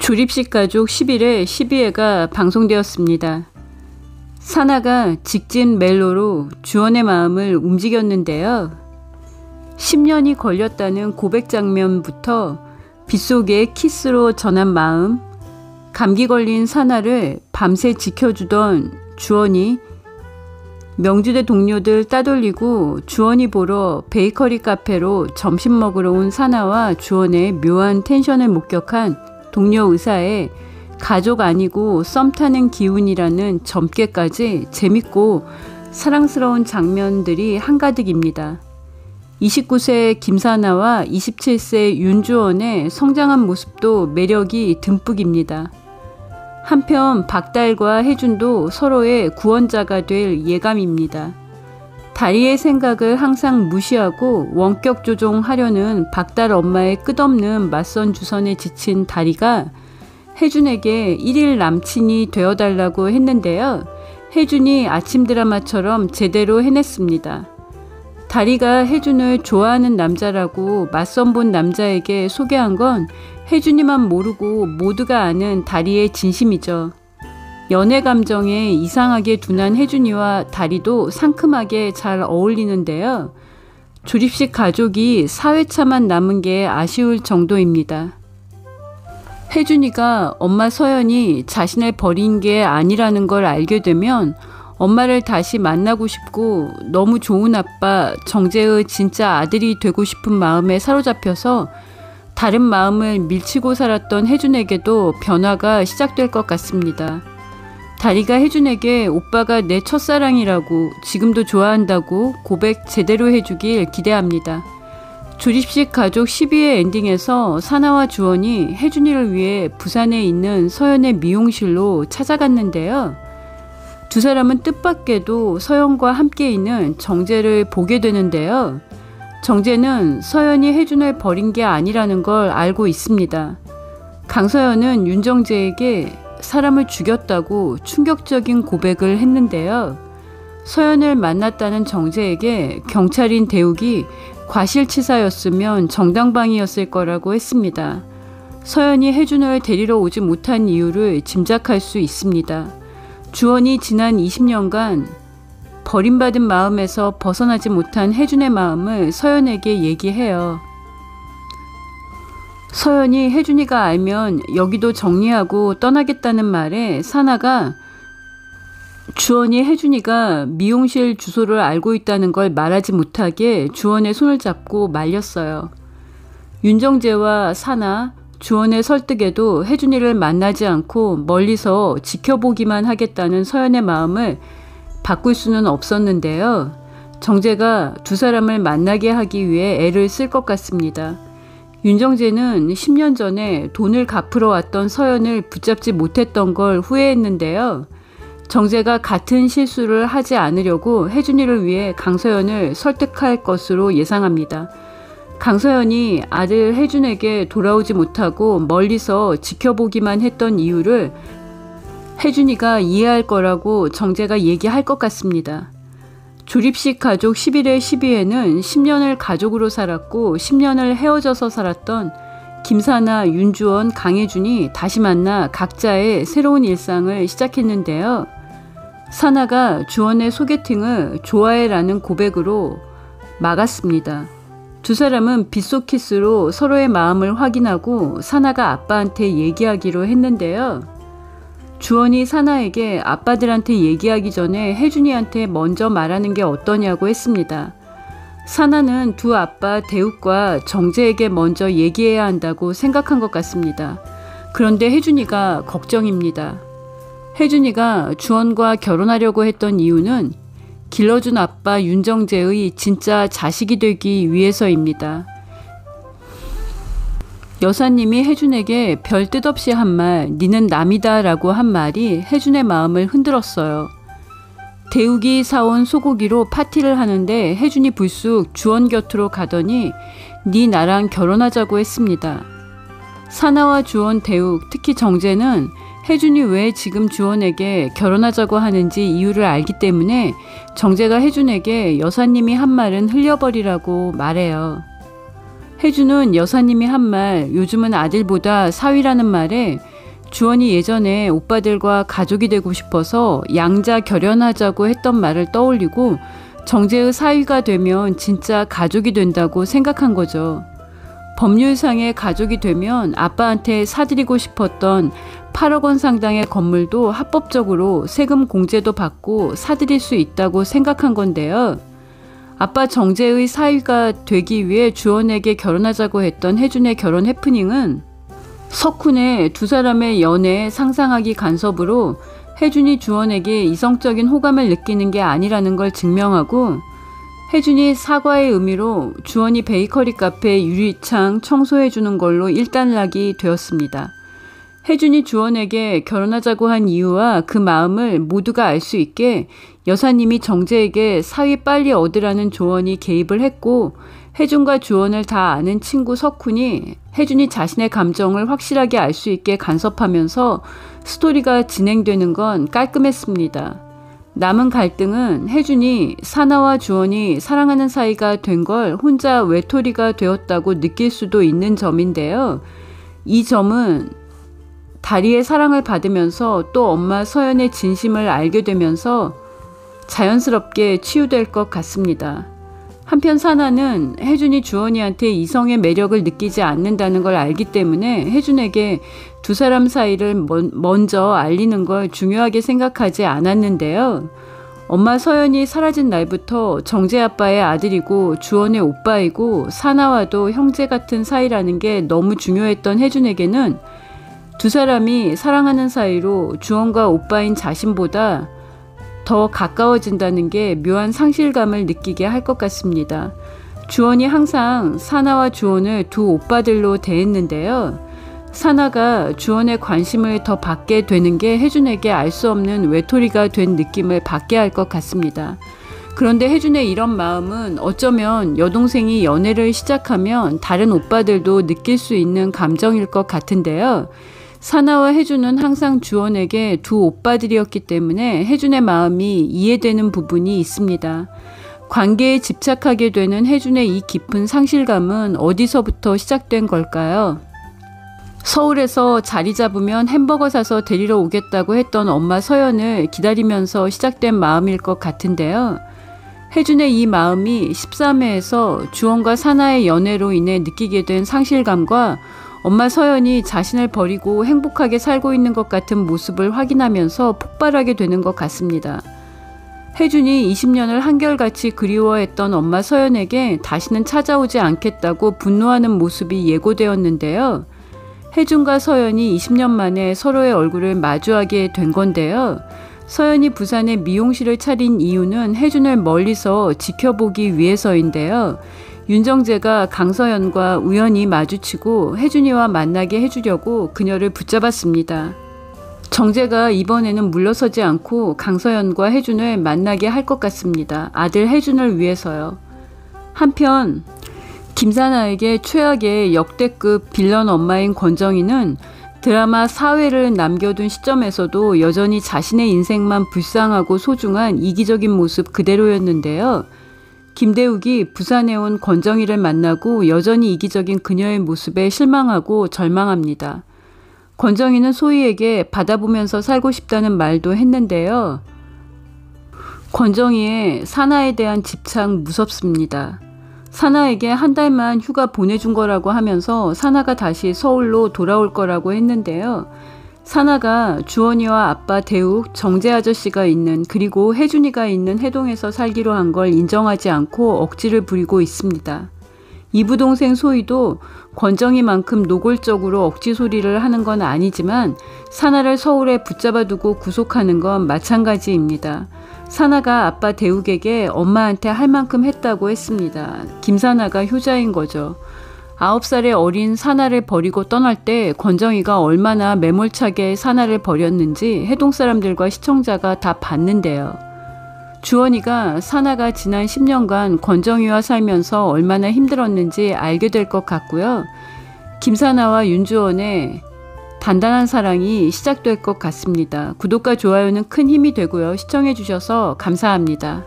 조립식 가족 11회 12회가 방송되었습니다. 사나가 직진 멜로로 주원의 마음을 움직였는데요. 10년이 걸렸다는 고백 장면부터 빗속에 키스로 전한 마음, 감기 걸린 사나를 밤새 지켜주던 주원이 명주대 동료들 따돌리고 주원이 보러 베이커리 카페로 점심 먹으러 온 사나와 주원의 묘한 텐션을 목격한 동료 의사의 가족 아니고 썸 타는 기운이라는 점괘까지 재밌고 사랑스러운 장면들이 한가득입니다. 29세 김사나와 27세 윤주원의 성장한 모습도 매력이 듬뿍입니다. 한편 박달과 혜준도 서로의 구원자가 될 예감입니다. 다리의 생각을 항상 무시하고 원격 조종하려는 박달 엄마의 끝없는 맞선 주선에 지친 다리가 혜준에게 1일 남친이 되어달라고 했는데요. 혜준이 아침 드라마처럼 제대로 해냈습니다. 다리가 혜준을 좋아하는 남자라고 맞선 본 남자에게 소개한 건 혜준이만 모르고 모두가 아는 다리의 진심이죠. 연애 감정에 이상하게 둔한 혜준이와 다리도 상큼하게 잘 어울리는데요. 조립식 가족이 4회차만 남은 게 아쉬울 정도입니다. 혜준이가 엄마 서연이 자신을 버린 게 아니라는 걸 알게 되면 엄마를 다시 만나고 싶고 너무 좋은 아빠 정재의 진짜 아들이 되고 싶은 마음에 사로잡혀서 다른 마음을 밀치고 살았던 혜준에게도 변화가 시작될 것 같습니다. 다리가 혜준에게 오빠가 내 첫사랑이라고 지금도 좋아한다고 고백 제대로 해주길 기대합니다. 조립식 가족 12회 엔딩에서 사나와 주원이 혜준이를 위해 부산에 있는 서연의 미용실로 찾아갔는데요. 두 사람은 뜻밖에도 서연과 함께 있는 정재를 보게 되는데요. 정재는 서연이 혜준을 버린 게 아니라는 걸 알고 있습니다. 강서연은 윤정재에게 사람을 죽였다고 충격적인 고백을 했는데요. 서연을 만났다는 정재에게 경찰인 대욱이 과실치사였으면 정당방위였을 거라고 했습니다. 서연이 혜준을 데리러 오지 못한 이유를 짐작할 수 있습니다. 주원이 지난 20년간 버림받은 마음에서 벗어나지 못한 혜준의 마음을 서연에게 얘기해요. 서연이 혜준이가 알면 여기도 정리하고 떠나겠다는 말에 사나가 주원이 혜준이가 미용실 주소를 알고 있다는 걸 말하지 못하게 주원의 손을 잡고 말렸어요. 윤정재와 사나, 주원의 설득에도 혜준이를 만나지 않고 멀리서 지켜보기만 하겠다는 서연의 마음을 바꿀 수는 없었는데요. 정재가 두 사람을 만나게 하기 위해 애를 쓸 것 같습니다. 윤정재는 10년 전에 돈을 갚으러 왔던 서연을 붙잡지 못했던 걸 후회했는데요. 정재가 같은 실수를 하지 않으려고 혜준이를 위해 강서연을 설득할 것으로 예상합니다. 강서연이 아들 혜준에게 돌아오지 못하고 멀리서 지켜보기만 했던 이유를 혜준이가 이해할 거라고 정재가 얘기할 것 같습니다. 조립식 가족 11회 12회는 10년을 가족으로 살았고 10년을 헤어져서 살았던 김사나, 윤주원, 강혜준이 다시 만나 각자의 새로운 일상을 시작했는데요. 사나가 주원의 소개팅을 좋아해라는 고백으로 막았습니다. 두 사람은 빗속 키스로 서로의 마음을 확인하고 사나가 아빠한테 얘기하기로 했는데요. 주원이 사나에게 아빠들한테 얘기하기 전에 혜준이한테 먼저 말하는 게 어떠냐고 했습니다. 사나는 두 아빠 대욱과 정재에게 먼저 얘기해야 한다고 생각한 것 같습니다. 그런데 혜준이가 걱정입니다. 혜준이가 주원과 결혼하려고 했던 이유는 길러준 아빠 윤정재의 진짜 자식이 되기 위해서입니다. 여사님이 혜준에게 별 뜻 없이 한 말, 니는 남이다 라고 한 말이 혜준의 마음을 흔들었어요. 대욱이 사온 소고기로 파티를 하는데 혜준이 불쑥 주원 곁으로 가더니 니 나랑 결혼하자고 했습니다. 사나와 주원, 대욱, 특히 정재는 혜준이 왜 지금 주원에게 결혼하자고 하는지 이유를 알기 때문에 정재가 혜준에게 여사님이 한 말은 흘려버리라고 말해요. 혜준은 여사님이 한 말, 요즘은 아들보다 사위라는 말에 주원이 예전에 오빠들과 가족이 되고 싶어서 양자 결연하자고 했던 말을 떠올리고 정재의 사위가 되면 진짜 가족이 된다고 생각한 거죠. 법률상의 가족이 되면 아빠한테 사드리고 싶었던 8억 원 상당의 건물도 합법적으로 세금 공제도 받고 사드릴 수 있다고 생각한 건데요. 아빠 정재의 사위가 되기 위해 주원에게 결혼하자고 했던 혜준의 결혼 해프닝은 석훈의 두 사람의 연애 상상하기 간섭으로 혜준이 주원에게 이성적인 호감을 느끼는 게 아니라는 걸 증명하고 혜준이 사과의 의미로 주원이 베이커리 카페 유리창 청소해주는 걸로 일단락이 되었습니다. 혜준이 주원에게 결혼하자고 한 이유와 그 마음을 모두가 알 수 있게 여사님이 정재에게 사위 빨리 얻으라는 조언이 개입을 했고 혜준과 주원을 다 아는 친구 석훈이 혜준이 자신의 감정을 확실하게 알 수 있게 간섭하면서 스토리가 진행되는 건 깔끔했습니다. 남은 갈등은 혜준이 사나와 주원이 사랑하는 사이가 된 걸 혼자 외톨이가 되었다고 느낄 수도 있는 점인데요. 이 점은 다리의 사랑을 받으면서 또 엄마 서연의 진심을 알게 되면서 자연스럽게 치유될 것 같습니다. 한편 사나는 혜준이 주원이한테 이성의 매력을 느끼지 않는다는 걸 알기 때문에 혜준에게 두 사람 사이를 먼저 알리는 걸 중요하게 생각하지 않았는데요. 엄마 서연이 사라진 날부터 정재 아빠의 아들이고 주원의 오빠이고 사나와도 형제 같은 사이라는 게 너무 중요했던 혜준에게는 두 사람이 사랑하는 사이로 주원과 오빠인 자신보다 더 가까워진다는 게 묘한 상실감을 느끼게 할 것 같습니다. 주원이 항상 사나와 주원을 두 오빠들로 대했는데요. 사나가 주원의 관심을 더 받게 되는 게 혜준에게 알 수 없는 외톨이가 된 느낌을 받게 할 것 같습니다. 그런데 혜준의 이런 마음은 어쩌면 여동생이 연애를 시작하면 다른 오빠들도 느낄 수 있는 감정일 것 같은데요. 사나와 혜준은 항상 주원에게 두 오빠들이었기 때문에 혜준의 마음이 이해되는 부분이 있습니다. 관계에 집착하게 되는 혜준의 이 깊은 상실감은 어디서부터 시작된 걸까요? 서울에서 자리 잡으면 햄버거 사서 데리러 오겠다고 했던 엄마 서연을 기다리면서 시작된 마음일 것 같은데요. 혜준의 이 마음이 13회에서 주원과 사나의 연애로 인해 느끼게 된 상실감과 엄마 서연이 자신을 버리고 행복하게 살고 있는 것 같은 모습을 확인하면서 폭발하게 되는 것 같습니다. 혜준이 20년을 한결같이 그리워했던 엄마 서연에게 다시는 찾아오지 않겠다고 분노하는 모습이 예고되었는데요. 혜준과 서연이 20년 만에 서로의 얼굴을 마주하게 된 건데요. 서연이 부산에 미용실을 차린 이유는 혜준을 멀리서 지켜보기 위해서인데요. 윤정재가 강서연과 우연히 마주치고 혜준이와 만나게 해주려고 그녀를 붙잡았습니다. 정재가 이번에는 물러서지 않고 강서연과 혜준을 만나게 할 것 같습니다. 아들 혜준을 위해서요. 한편 김사나에게 최악의 역대급 빌런 엄마인 권정희는 드라마 사회를 남겨둔 시점에서도 여전히 자신의 인생만 불쌍하고 소중한 이기적인 모습 그대로였는데요. 김대욱이 부산에 온 권정희를 만나고 여전히 이기적인 그녀의 모습에 실망하고 절망합니다. 권정희는 소희에게 받아보면서 살고 싶다는 말도 했는데요. 권정희의 사나에 대한 집착 무섭습니다. 사나에게 한 달만 휴가 보내준 거라고 하면서 사나가 다시 서울로 돌아올 거라고 했는데요. 사나가 주원이와 아빠 대욱, 정재 아저씨가 있는 그리고 혜준이가 있는 해동에서 살기로 한 걸 인정하지 않고 억지를 부리고 있습니다. 이부동생 소희도 권정희만큼 노골적으로 억지 소리를 하는 건 아니지만 사나를 서울에 붙잡아두고 구속하는 건 마찬가지입니다. 사나가 아빠 대욱에게 엄마한테 할 만큼 했다고 했습니다. 김사나가 효자인 거죠. 9살의 어린 사나를 버리고 떠날 때 권정희가 얼마나 매몰차게 사나를 버렸는지 해동 사람들과 시청자가 다 봤는데요. 주원이가 사나가 지난 10년간 권정희와 살면서 얼마나 힘들었는지 알게 될 것 같고요. 김사나와 윤주원의 단단한 사랑이 시작될 것 같습니다. 구독과 좋아요는 큰 힘이 되고요. 시청해 주셔서 감사합니다.